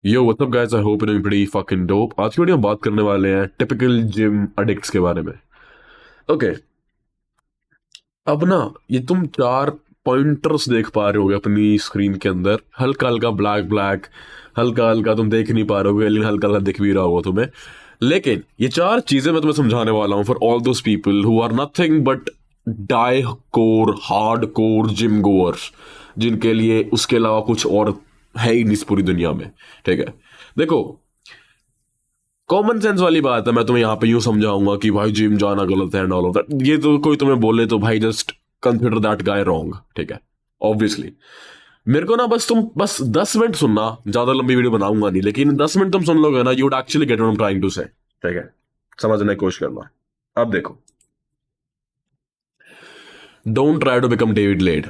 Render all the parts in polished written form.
Yo what's up guys, I hope you doing pretty fucking dope. आज की video में बात करने वाले हैं टिपिकल जिम एडिक्ट्स के बारे में। ओके, अब ना ये तुम चार पॉइंटर्स देख पा रहे होगे अपनी स्क्रीन के अंदर, हल्का हल्का ब्लैक ब्लैक, हल्का हल्का तुम देख नहीं पा रहे होगे लेकिन हल्का हल्का दिख भी रहा होगा तुम्हें। लेकिन ये चार चीजें मैं तुम्हें समझाने वाला हूँ for all those people who are nothing but die core hard core gym goers, जिनके लिए उसके अलावा कुछ और है ही नहीं इस पूरी दुनिया में। ठीक है, देखो, कॉमन सेंस वाली बात है। मैं तुम्हें यहाँ पे यूं समझाऊंगा कि भाई जिम जाना गलत है एंड ऑल ऑफ दैट, ये तो कोई तुम्हें बोले तो भाई just consider that guy wrong. ठीक है, ऑब्वियसली मेरे को ना बस 10 मिनट सुनना, ज्यादा लंबी वीडियो बनाऊंगा नहीं, लेकिन 10 मिनट तुम सुन लोगे ना, you would actually get what I am trying to say. ठीक है, समझने की कोशिश करना। अब देखो, don't try to become David Laid.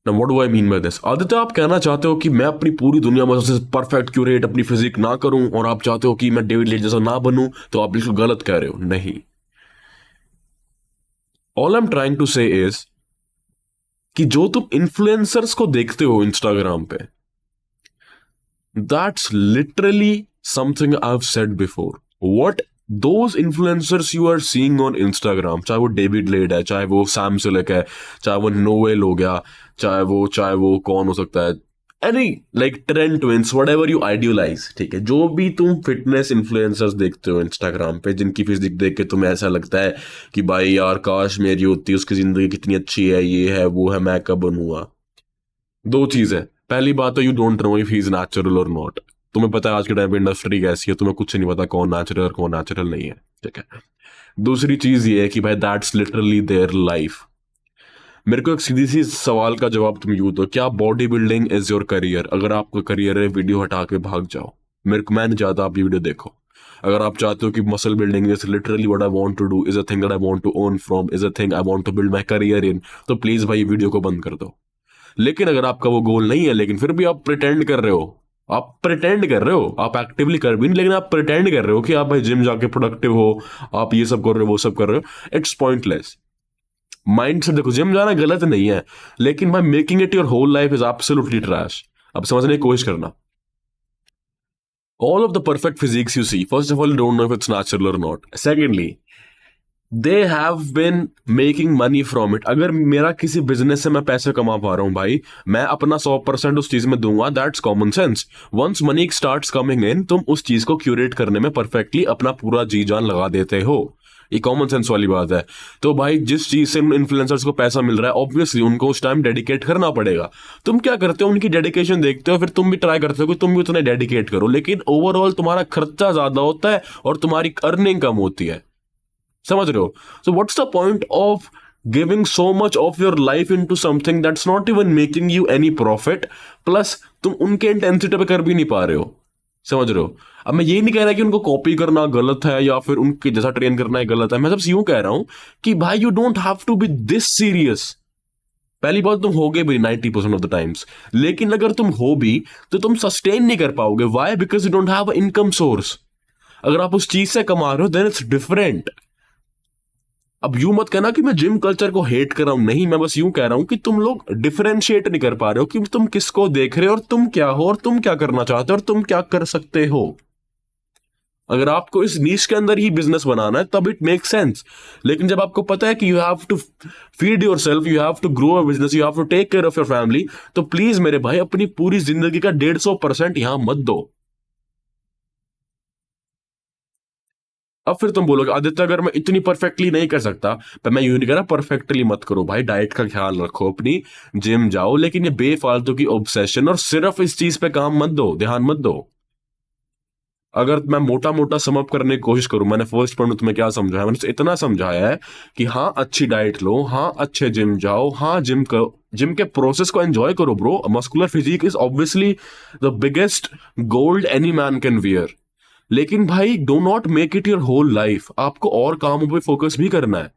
Now what do I mean by this? Aditya, आप कहना चाहते हो कि मैं अपनी पूरी दुनिया में सबसे परफेक्ट क्यूरेट अपनी फिजिक ना करूं और आप चाहते हो कि मैं डेविड लेड जैसा ना बनूं, तो आप बिल्कुल गलत कह रहे हो। नहीं, all I am trying to say is कि जो तुम इन्फ्लुएंसर्स को देखते हो इंस्टाग्राम पे, that's literally something I have said before. What those influencers you are seeing on Instagram, चाहे वो डेविड लेड है, चाहे वो सैम सिलक है, चाहे वो नोवेल हो गया, चाहे वो कौन हो सकता है, any like Tren Twins, whatever you idealize. ठीक है, जो भी तुम फिटनेस इन्फ्लुएंसर्स देखते हो इंस्टाग्राम पे, जिनकी फिजिक देख के तुम्हें ऐसा लगता है कि भाई यार काश मेरी होती, उसकी जिंदगी कितनी अच्छी है, ये है वो है, मैं कब बनूंगा। दो चीज है, पहली बात तो you don't know if he is natural और नॉट। तुम्हें पता है आज के टाइम पे इंडस्ट्री कैसी है, तुम्हें कुछ नहीं पता कौन नेचुरल और कौन नेचुरल नहीं है। ठीक है, दूसरी चीज ये है कि भाई दैट्स लिटरली देयर लाइफ। मेरे को एक सीधी सी सवाल का जवाब तुम यूं दो, क्या body building is your career? अगर आपका करियर है, वीडियो हटा के भाग जाओ। मेरे को मैं नहीं चाहता आप ये वीडियो देखो। अगर आप चाहते हो कि muscle building is literally what I want to do, is a thing that I want to earn from, is a thing I want to build my career in, तो प्लीज भाई वीडियो को बंद कर दो। लेकिन अगर आपका वो गोल नहीं है, लेकिन फिर भी आप प्रिटेंड कर रहे हो, आप एक्टिवली कर भी नहीं, लेकिन आप प्रिटेंड कर रहे हो कि आप भाई जिम जाके प्रोडक्टिव हो, आप ये सब कर रहे हो वो सब कर रहे हो, इट्स पॉइंटलेस। माइंड से देखो, जिम जाना गलत नहीं है, लेकिन भाई making it your whole life is absolutely trash. अब समझने की कोशिश करना। All of the perfect physiques you see, first of all, you don't know if it's natural or not. Secondly, they have been making money from it. अगर मेरा किसी business से मैं पैसे कमा पा रहा हूं भाई, मैं अपना 100% उस चीज में दूंगा, that's common sense. Once money starts coming in, तुम उस चीज को क्यूरेट करने में परफेक्टली अपना पूरा जी जान लगा देते हो। ये कॉमन सेंस वाली बात है। तो भाई जिस चीज से इन्फ्लुएंसर्स को पैसा मिल रहा है, ऑब्वियसली उनको उस टाइम डेडिकेट करना पड़ेगा। तुम क्या करते हो, उनकी डेडिकेशन देखते हो, फिर तुम भी ट्राई करते हो कि तुम भी उतना डेडिकेट करो, लेकिन ओवरऑल तुम्हारा खर्चा ज्यादा होता है और तुम्हारी अर्निंग कम होती है। समझ रहे हो? So what's the point of giving so much of your life into something that's not even making you any profit, plus तुम उनके इंटेंसिटी पे कर भी नहीं पा रहे हो। समझ रहे हो? अब मैं ये नहीं कह रहा कि उनको कॉपी करना गलत है या फिर उनके जैसा ट्रेन करना है गलत है, मैं सिर्फ यूं कह रहा हूं कि भाई you don't have to be this serious. पहली बात, तुम होगे भी 90% ऑफ द टाइम्स, लेकिन अगर तुम हो भी तो तुम सस्टेन नहीं कर पाओगे। Why? Because you don't have income source. अगर आप उस चीज से कमा रहे हो देन इट्स डिफरेंट। अब यूं मत कहना कि मैं जिम कल्चर को हेट कर रहा हूं, नहीं, मैं बस यूं कह रहा हूं कि तुम लोग डिफरेंशिएट नहीं कर पा रहे हो कि तुम किसको देख रहे हो और तुम क्या हो और तुम क्या करना चाहते हो और तुम क्या कर सकते हो। अगर आपको इस नीश के अंदर ही बिजनेस बनाना है तब इट मेक सेंस, लेकिन जब आपको पता है कि you have to feed yourself, you have to grow a business, you have to take care of your family, तो प्लीज मेरे भाई अपनी पूरी जिंदगी का 150% यहां मत दो। अब फिर तुम बोलोगे आदित्य अगर मैं इतनी परफेक्टली नहीं कर सकता, पर मैं यूं नहीं कह रहा परफेक्टली मत करो भाई, डाइट का ख्याल रखो अपनी, जिम जाओ, लेकिन ये बेफालतू की ऑब्सेशन और सिर्फ इस चीज पे काम मत दो, ध्यान मत दो। अगर मैं मोटा मोटा सम अप करने की कोशिश करूं, मैंने फर्स्ट पॉइंट तुम्हें क्या समझाया, मैंने इतना समझाया है कि हाँ अच्छी डाइट लो, हाँ अच्छे जिम जाओ, हाँ जिम करो, जिम के प्रोसेस को एंजॉय करो bro. Muscular physique is obviously the biggest gold any man can wear, लेकिन भाई do not make it your whole life. आपको और कामों पे फोकस भी करना है,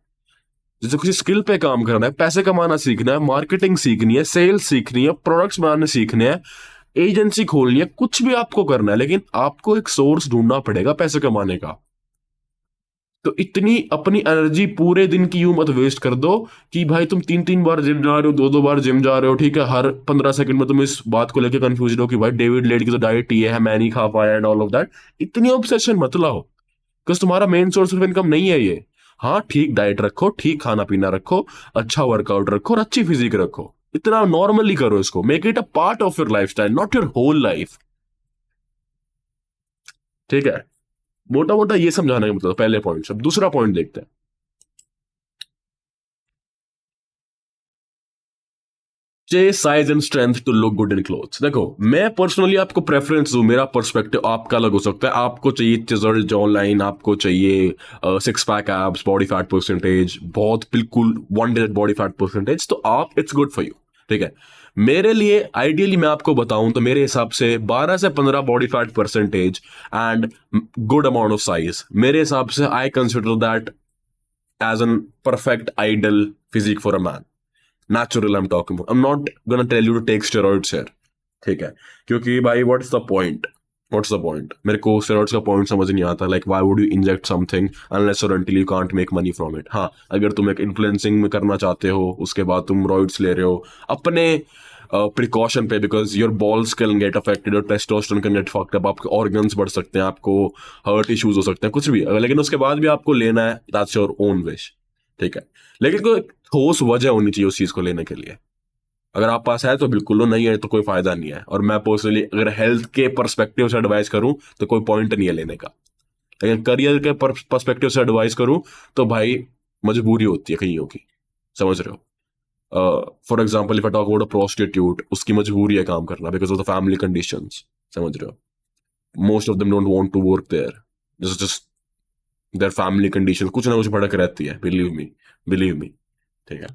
जैसे किसी स्किल पे काम करना है, पैसे कमाना सीखना है, मार्केटिंग सीखनी है, सेल्स सीखनी है, प्रोडक्ट्स बनाने सीखने हैं, एजेंसी खोलनी है, कुछ भी आपको करना है, लेकिन आपको एक सोर्स ढूंढना पड़ेगा पैसे कमाने का। तो इतनी अपनी एनर्जी पूरे दिन की यूं मत वेस्ट कर दो कि भाई तुम 3-3 बार जिम जा रहे हो, 2-2 बार जिम जा रहे हो, ठीक है, हर 15 सेकंड में तुम इस बात को लेकर कंफ्यूज हो कि भाई डेविड लेड की तो डाइट ये है, मैं नहीं खा पाया एंड ऑल ऑफ दैट। इतनी ऑब्सेशन मत लाओ, बिकॉज तुम्हारा मेन सोर्स ऑफ इनकम नहीं है ये। हाँ, ठीक डाइट रखो, ठीक खाना पीना रखो, अच्छा वर्कआउट रखो और अच्छी फिजिक रखो, इतना नॉर्मली करो इसको, make it a part of your lifestyle, not your whole life. ठीक है, मोटा मोटा ये समझाने का मतलब पहले पॉइंट। अब दूसरा पॉइंट देखते हैं। Chase size and strength to look good in clothes. देखो, मैं पर्सनली आपको प्रेफरेंस दूं, मेरा पर्सपेक्टिव आपका अलग हो सकता है। आपको चाहिए चिजल्ड जॉ लाइन, आपको चाहिए 6 pack abs, body fat percentage बहुत बिल्कुल 1 डिजिट बॉडी फैट परसेंटेज, तो आप इट्स गुड फॉर यू, ठीक है। मेरे लिए आइडियली मैं आपको बताऊं तो मेरे हिसाब से 12 से 15 body fat percentage and good amount of size, मेरे हिसाब से I consider that as an perfect ideal physique for a man. Natural I am talking, I am not gonna tell you to take steroids here, ठीक है, क्योंकि भाई what's the point, what's the point, मेरे को steroids का point समझ नहीं आता। Like why would you inject something unless और until you can't make money from it. हाँ, अगर तुम एक इन्फ्लुएंसिंग में करना चाहते हो, उसके बाद तुम रॉइड्स ले रहे हो अपने प्रिकॉशन पे, because your balls can get affected, your testosterone can get fucked up, आपके ऑर्गन्स बढ़ सकते हैं, आपको हर्ट इश्यूज हो सकते हैं, कुछ भी, लेकिन उसके बाद भी आपको लेना है, दैट्स योर ओन विश, ठीक है। लेकिन कोई ठोस वजह होनी चाहिए उस चीज को लेने के लिए। अगर आप पास है तो बिल्कुल लो, नहीं है तो कोई फायदा नहीं है। और मैं पर्सनली अगर हेल्थ के पर्सपेक्टिव से एडवाइस करूं तो कोई पॉइंट नहीं है लेने का, लेकिन करियर के पर्सपेक्टिव से एडवाइस करूं तो भाई मजबूरी होती है कईयों की, समझ रहे हो। For example if I talk about a prostitute, उसकी मजबूरी है काम करना because of the family conditions, समझ रहे हो। Most of them don't want to work there, just their family condition, कुछ ना कुछ भड़क रहती है, बिलीव मी, ठीक है।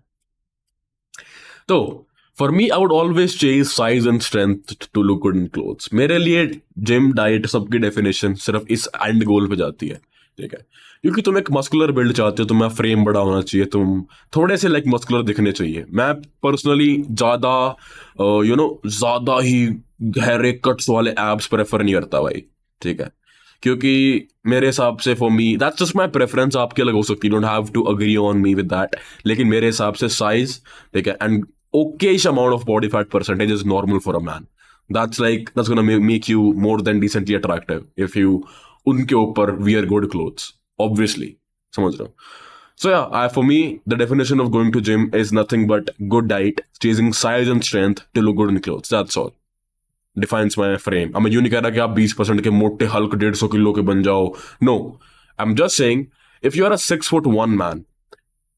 तो for me I would always chase size and strength to look good in clothes. मेरे लिए जिम, डाइट, सबकी डेफिनेशन सिर्फ इस एंड गोल पे जाती है, ठीक है। क्योंकि तुम एक मस्कुलर बिल्ड चाहते हो, तुम्हें फ्रेम बड़ा होना चाहिए, तुम थोड़े से लाइक मस्कुलर दिखने चाहिए। मैं पर्सनली ज्यादा ज्यादा ही गहरे कट्स वाले एब्स प्रेफर नहीं करता भाई, ठीक है, क्योंकि मेरे हिसाब से for me that's just my preference, आपकी अलग हो सकती है, don't have to agree on me with that. लेकिन मेरे हिसाब से साइज, ठीक है, and okayish amount of body fat percentage is normal for a man. That's gonna make you more than decently attractive if you उनके ऊपर wear good clothes, obviously, समझ रहे हो। So yeah, for me the definition of going to gym is nothing but good diet, chasing size and strength to look good in clothes, that's all defines my frame। अब मैं यूं नहीं कह रहा कि आप 20% के मोटे हल्क 150 किलो के बन जाओ, no, I'm just saying if you are a 6'1" man,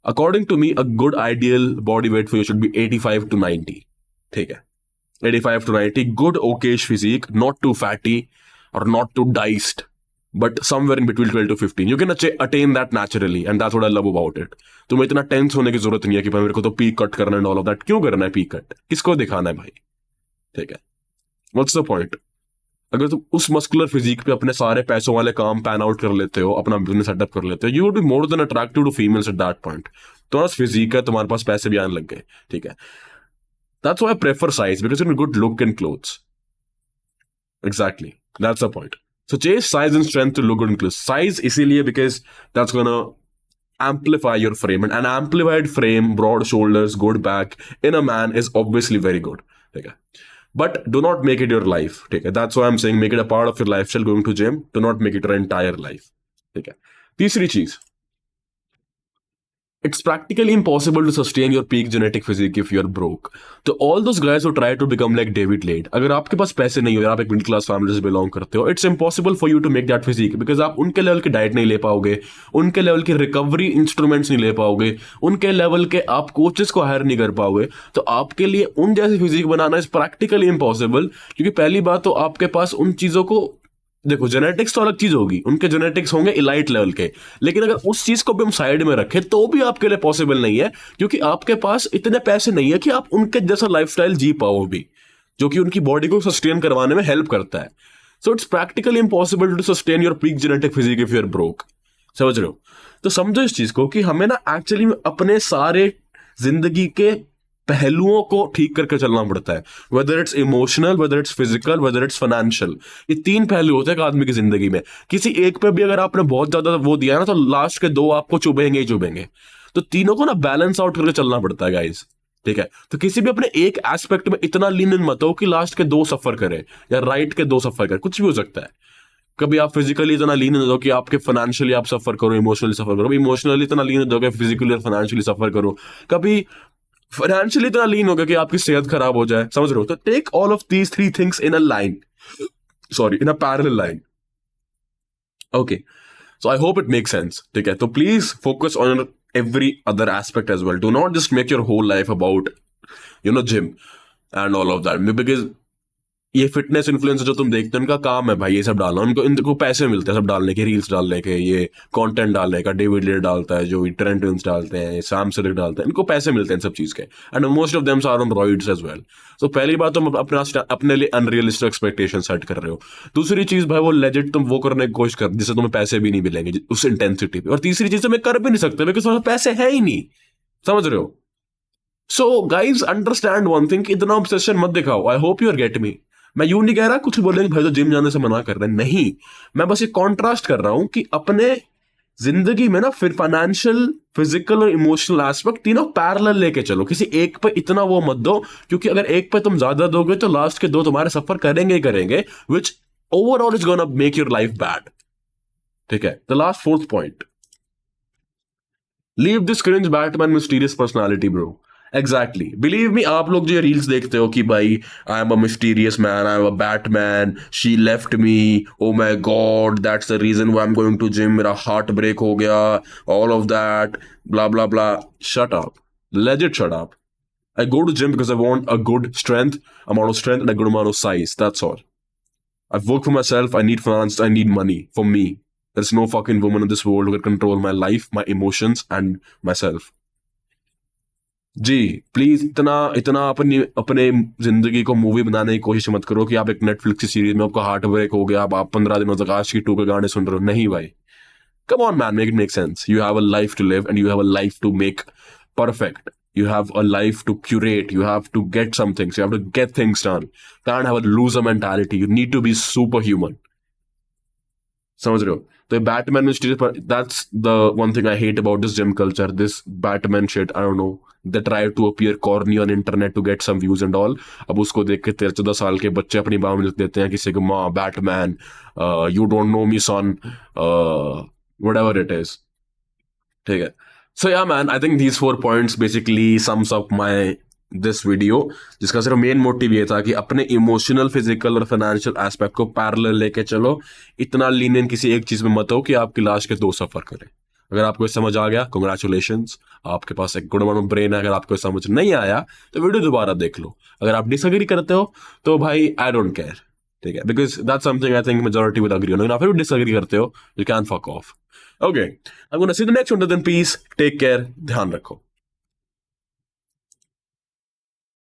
according to me a good ideal body weight for you should be 85 to 90, ठीक है, 85 to 90, good okayish physique, not too fatty or not too diced, but somewhere in between 12 to 15 you can attain that naturally, and that's what I love about it। तुम्हें इतना tense होने की जरूरत नहीं है कि भाई मेरे को तो पीक कट करना है, ऑल ऑफ दैट क्यों करना है, पीक कट किसको दिखाना है भाई, ठीक है, व्हाट्स द पॉइंट। अगर तुम उस मस्कुलर फिजिक पे अपने सारे पैसों वाले काम पैन आउट कर लेते हो, अपना बिजनेस सेटअप कर लेते हो, you would be more than attractive to females at that point. तुम्हारा फिजिक है, तुम्हारे पास पैसे भी आने लग गए, ठीक है, that's why I prefer size because it good look in clothes, exactly, that's the point. So chase size and strength to look good in clothes. Size इसीलिए because that's gonna amplify your frame, and an amplified frame, broad shoulders, good back in a man is obviously very good, okay, but do not make it your life, okay, that's why I'm saying make it a part of your lifestyle, going to gym, do not make it your entire life, okay। तीसरी चीज, it's practically impossible to sustain your peak genetic physique if you're broke। तो all those guys who try to become like David Lade, अगर आपके पास पैसे नहीं हो, आप एक मिडिल क्लास फैमिली से बिलोंग करते हो, it's impossible for you to make that physique because आप उनके लेवल की डाइट नहीं ले पाओगे, उनके लेवल के रिकवरी इंस्ट्रूमेंट्स नहीं ले पाओगे, उनके लेवल के आप कोचेस को हायर नहीं कर पाओगे। तो आपके लिए उन जैसी फिजिक बनाना इज प्रैक्टिकली इम्पॉसिबल, क्योंकि पहली बात तो आपके पास उन चीजों को, देखो जेनेटिक्स तो अलग चीज होगी, उनके जेनेटिक्स होंगे इलाइट लेवल के, लेकिन अगर उस चीज को भी हम साइड में रखें तो भी आपके लिए पॉसिबल नहीं है, क्योंकि आपके पास इतने पैसे नहीं है कि आप उनके जैसा लाइफस्टाइल जी पाओ भी, जो कि उनकी बॉडी को सस्टेन करवाने में हेल्प करता है। So it's practically impossible to sustain your peak genetic physique if you are broke, समझ रहे हो। तो समझो इस चीज को कि हमें ना एक्चुअली अपने सारे जिंदगी के पहलुओं को ठीक करके चलना पड़ता है, whether it's emotional, whether it's physical, whether it's financial. ये तीन पहलू होते हैं एक आदमी की जिंदगी में। किसी एक पे भी अगर आपने बहुत ज्यादा वो दिया ना, तो लास्ट के दो आपको चुभेंगे ही चुभेंगे। तो तीनों को ना बैलेंस आउट करके चलना पड़ता है गाइस, ठीक है। तो किसी भी अपने एक एस्पेक्ट में इतना लीन मत हो कि लास्ट के दो सफर करे, या राइट के दो सफर करे, कुछ भी हो सकता है। कभी आप फिजिकली इतना लीन हो कि आपके फाइनेंशियली आप सफर करो, इमोशनली सफर करो, इमोशनली इतना लीन हो कि फिजिकली और फाइनेंशियली सफर करो, कभी फाइनेंशियली इतना लीन हो गया कि आपकी सेहत खराब हो जाए, समझ रहे हो। तो take all of these three things in a line, sorry in a parallel line, okay. So I hope it make sense, ठीक है। तो please focus on every other aspect as well. Do not just make your whole life about, gym and all of that, because ये fitness influencer जो तुम देखते हो उनका काम है भाई ये सब डालना, उनको इनको पैसे मिलते हैं सब डालने के, रील्स डालने के, ये कंटेंट डालने का। डेविड लेयर डालता है, जो ट्रेंट विंस डालते हैं, सैम सिरिक डालते हैं, इनको पैसे मिलते हैं इन सब चीज के, and most of them are on roids as well. तो पहली बात तुम अपने लिए अनरियलिस्टिक एक्सपेक्टेशन सेट कर रहे हो। दूसरी चीज भाई वो लेजिट तुम वो करने की कोशिश कर जिससे तुम्हें पैसे भी नहीं मिलेंगे उस इंटेंसिटी पे। और तीसरी चीज तुम्हें कर भी नहीं सकते बिकॉज तुम्हारे पैसे है ही नहीं, समझ रहे हो। So guys understand one thing, इतना ऑब्सेशन मत दिखाओ। I hope you are get me. मैं यूं नहीं कह रहा कुछ बोलेंगे भाई तो जिम जाने से मना कर रहे हैं, नहीं। मैं बस ये कॉन्ट्रास्ट कर रहा हूं कि अपने जिंदगी में ना फिर फाइनेंशियल, फिजिकल और इमोशनल एस्पेक्ट तीनों पैरेलल लेके चलो। किसी एक पे इतना वो मत दो, क्योंकि अगर एक पे तुम ज्यादा दोगे तो लास्ट के दो तुम्हारे सफर करेंगे ही करेंगे, which overall is gonna make your life bad, ठीक है। The last fourth point, leave this cringe Batman mysterious personality bro. Exactly, believe me, आप लोग जो रील्स देखते हो कि भाई I am a mysterious man, I am a Batman, she left me, oh my god that's the reason why I am going to gym, मेरा heart break हो गया, all of that, blah blah blah. Shut up, legit shut up. I go to gym because I want a good amount of strength and a good amount of size. That's all. I've worked for myself. I need finance. I need money for me. There's no fucking woman in this world who can control my life, my emotions, and myself. जी please इतना इतना अपनी अपने जिंदगी को movie बनाने की कोशिश मत करो कि आप एक नेटफ्लिक्स की सीरीज में आपका हार्ट ब्रेक हो गया, आप 15 दिनों तक आशिकी 2 के गाने सुन रहे हो। नहीं भाई, come on man, make it make sense. You have a life to live and you have a life to make perfect. You have a life to curate. You have to get some things. You have to get things done. Can't have a loser mentality. You need to be superhuman. समझ रहे हो। तो Batman में that's the one thing I hate about this gym culture, this Batman shit. I don't know, they try to appear corny on internet to get some views and all. अब उसको देख के 13-14 साल के बच्चे अपनी बाहों में लिख देते हैं किसी को, माँ Batman, you don't know me son, whatever it is, ठीक है। So yeah man, I think these 4 points basically sums up my this video, जिसका सिर्फ मेन मोटिव ये था कि अपने इमोशनल, फिजिकल और फाइनेंशियल एस्पेक्ट को पैरेलल लेके चलो। इतना लीनियन किसी एक चीज में मत हो कि आपकी लाश के 2 सफर करे। अगर आपको समझ आ गया, कंग्रेचुलेशंस, आपके पास एक गुड अमाउंट ऑफ ब्रेन है। अगर आपको समझ नहीं आया तो वीडियो दोबारा देख लो। अगर आप डिसएग्री करते हो तो भाई आई डोंट केयर, ठीक है, because that's something I think majority will agree on. लेकिन आप फिर डिसएग्री करते हो, you can fuck off. Okay, I am gonna see the next one, then peace, take care, ध्यान रखो।